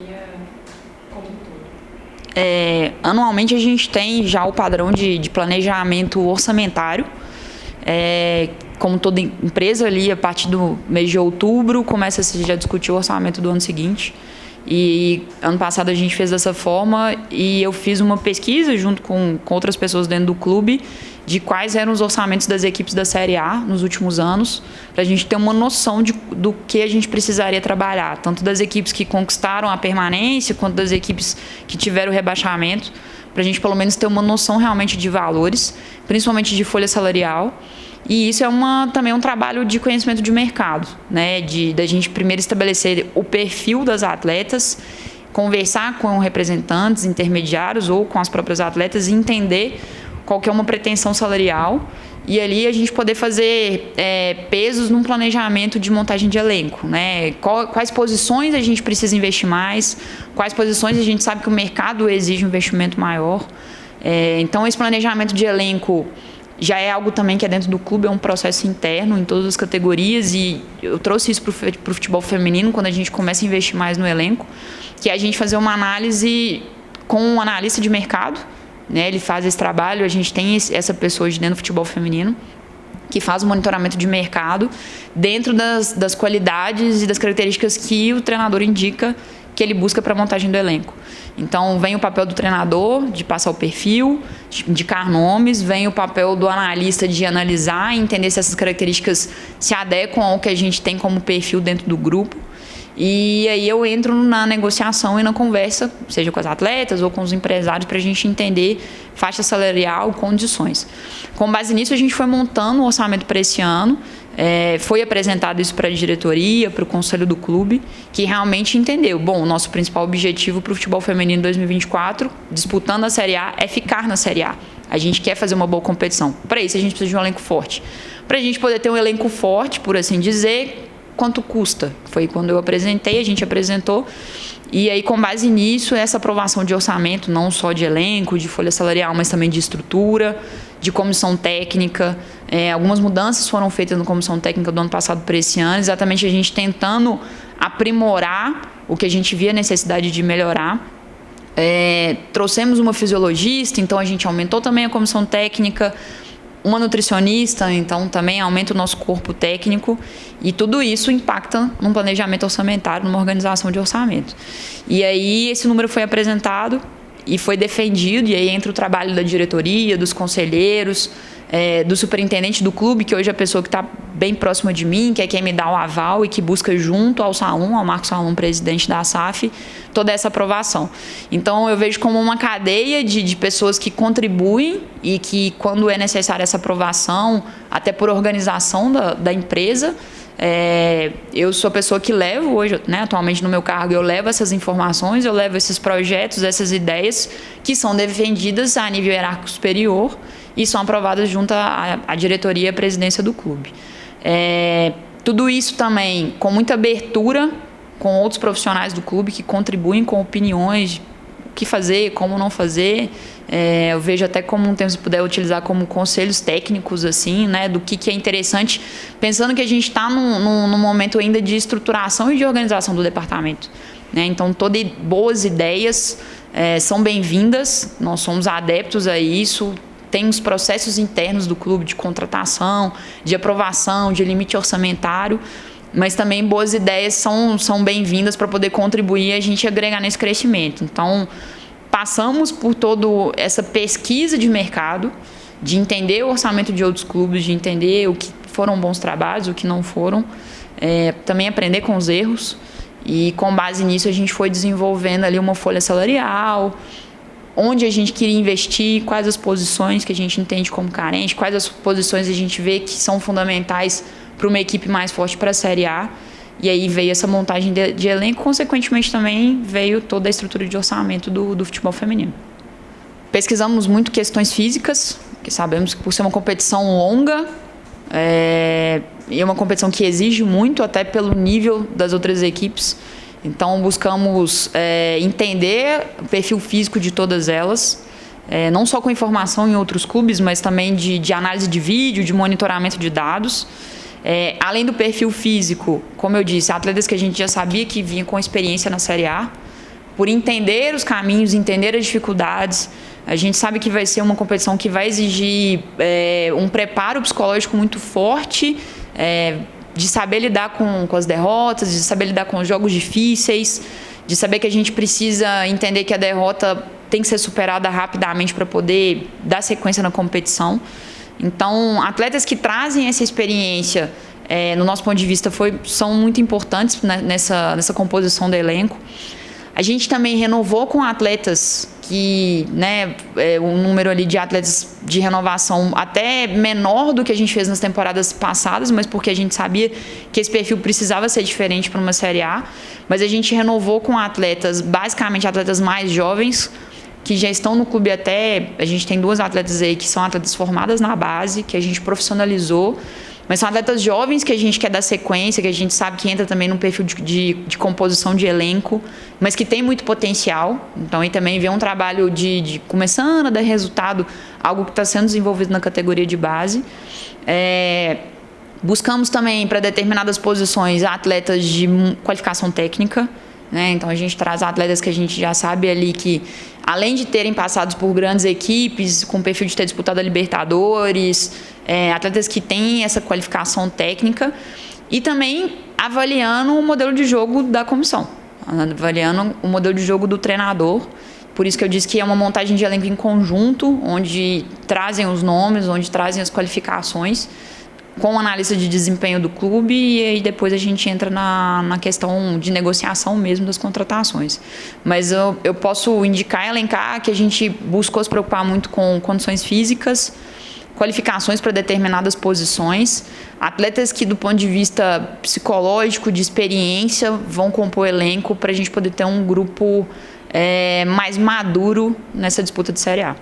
como um todo? Anualmente a gente tem já o padrão de planejamento orçamentário. Como toda empresa ali, a partir do mês de outubro, começa-se já a discutir o orçamento do ano seguinte. E ano passado a gente fez dessa forma e eu fiz uma pesquisa junto com outras pessoas dentro do clube de quais eram os orçamentos das equipes da Série A nos últimos anos, para a gente ter uma noção do que a gente precisaria trabalhar, tanto das equipes que conquistaram a permanência, quanto das equipes que tiveram o rebaixamento, para a gente pelo menos ter uma noção realmente de valores, principalmente de folha salarial. E isso é também um trabalho de conhecimento de mercado, né? Da gente primeiro estabelecer o perfil das atletas, conversar com representantes intermediários ou com as próprias atletas e entender qual que é uma pretensão salarial e ali a gente poder fazer pesos num planejamento de montagem de elenco, né? Quais posições a gente precisa investir mais, quais posições a gente sabe que o mercado exige um investimento maior. Então, esse planejamento de elenco já é algo também que é dentro do clube, é um processo interno em todas as categorias e eu trouxe isso para o futebol feminino quando a gente começa a investir mais no elenco, que é a gente fazer uma análise com um analista de mercado, né? Ele faz esse trabalho, a gente tem essa pessoa de dentro do futebol feminino que faz o monitoramento de mercado dentro das qualidades e das características que o treinador indica que ele busca para a montagem do elenco. Então, vem o papel do treinador de passar o perfil, de indicar nomes, vem o papel do analista de analisar e entender se essas características se adequam ao que a gente tem como perfil dentro do grupo. E aí eu entro na negociação e na conversa, seja com as atletas ou com os empresários, para a gente entender faixa salarial, condições. Com base nisso, a gente foi montando o orçamento para esse ano. Foi apresentado isso para a diretoria, para o conselho do clube, que realmente entendeu. Bom, o nosso principal objetivo para o futebol feminino 2024, disputando a Série A, é ficar na Série A. A gente quer fazer uma boa competição. Para isso, a gente precisa de um elenco forte. Para a gente poder ter um elenco forte, por assim dizer, quanto custa? Foi quando eu apresentei, a gente apresentou. E aí, com base nisso, essa aprovação de orçamento, não só de elenco, de folha salarial, mas também de estrutura, de comissão técnica. Algumas mudanças foram feitas na comissão técnica do ano passado para esse ano, exatamente a gente tentando aprimorar o que a gente via necessidade de melhorar. Trouxemos uma fisiologista, então a gente aumentou também a comissão técnica, uma nutricionista, então também aumenta o nosso corpo técnico e tudo isso impacta num planejamento orçamentário, numa organização de orçamento. E aí esse número foi apresentado e foi defendido, e aí entra o trabalho da diretoria, dos conselheiros, do superintendente do clube, que hoje é a pessoa que está bem próxima de mim, que é quem me dá o aval e que busca junto ao Salum, ao Marcos Salum, presidente da SAF, toda essa aprovação. Então, eu vejo como uma cadeia de pessoas que contribuem e que, quando é necessária essa aprovação, até por organização da empresa, eu sou a pessoa que levo hoje, né, atualmente no meu cargo, eu levo essas informações, eu levo esses projetos, essas ideias que são defendidas a nível hierárquico superior e são aprovadas junto à diretoria e à presidência do clube. Tudo isso também com muita abertura com outros profissionais do clube que contribuem com opiniões, o que fazer, como não fazer. Eu vejo até como um termo, se puder utilizar como conselhos técnicos, assim, né, do que é interessante, pensando que a gente está num momento ainda de estruturação e de organização do departamento, né? Então, todas boas ideias são bem-vindas, nós somos adeptos a isso. Tem os processos internos do clube de contratação, de aprovação, de limite orçamentário, mas também boas ideias são bem-vindas para poder contribuir e a gente agregar nesse crescimento. Então, passamos por toda essa pesquisa de mercado, de entender o orçamento de outros clubes, de entender o que foram bons trabalhos, o que não foram, também aprender com os erros, e com base nisso a gente foi desenvolvendo ali uma folha salarial, onde a gente queria investir, quais as posições que a gente entende como carente, quais as posições a gente vê que são fundamentais para uma equipe mais forte para a Série A. E aí veio essa montagem de elenco, consequentemente também veio toda a estrutura de orçamento do futebol feminino. Pesquisamos muito questões físicas, que sabemos que por ser uma competição longa, e uma competição que exige muito, até pelo nível das outras equipes. Então, buscamos entender o perfil físico de todas elas, não só com informação em outros clubes, mas também de análise de vídeo, de monitoramento de dados. Além do perfil físico, como eu disse, atletas que a gente já sabia que vinham com experiência na Série A, por entender os caminhos, entender as dificuldades. A gente sabe que vai ser uma competição que vai exigir um preparo psicológico muito forte, de saber lidar com as derrotas, de saber lidar com os jogos difíceis, de saber que a gente precisa entender que a derrota tem que ser superada rapidamente para poder dar sequência na competição. Então, atletas que trazem essa experiência, no nosso ponto de vista, são muito importantes nessa composição do elenco. A gente também renovou com atletas que, um número ali de atletas de renovação até menor do que a gente fez nas temporadas passadas, mas porque a gente sabia que esse perfil precisava ser diferente para uma Série A. Mas a gente renovou com atletas, basicamente atletas mais jovens, que já estão no clube até... A gente tem 2 atletas aí que são atletas formadas na base, que a gente profissionalizou, mas são atletas jovens que a gente quer dar sequência, que a gente sabe que entra também num perfil de composição de elenco, mas que tem muito potencial. Então, aí também vê um trabalho de começando a dar resultado, algo que está sendo desenvolvido na categoria de base. Buscamos também, para determinadas posições, atletas de qualificação técnica, né? Então, a gente traz atletas que a gente já sabe ali que, além de terem passado por grandes equipes, com o perfil de ter disputado a Libertadores, atletas que têm essa qualificação técnica, e também avaliando o modelo de jogo da comissão, avaliando o modelo de jogo do treinador. Por isso que eu disse que é uma montagem de elenco em conjunto, onde trazem os nomes, onde trazem as qualificações, com o analista de desempenho do clube, e aí depois a gente entra na questão de negociação mesmo das contratações. Mas eu posso indicar e elencar que a gente buscou se preocupar muito com condições físicas, qualificações para determinadas posições, atletas que, do ponto de vista psicológico, de experiência, vão compor o elenco para a gente poder ter um grupo mais maduro nessa disputa de Série A.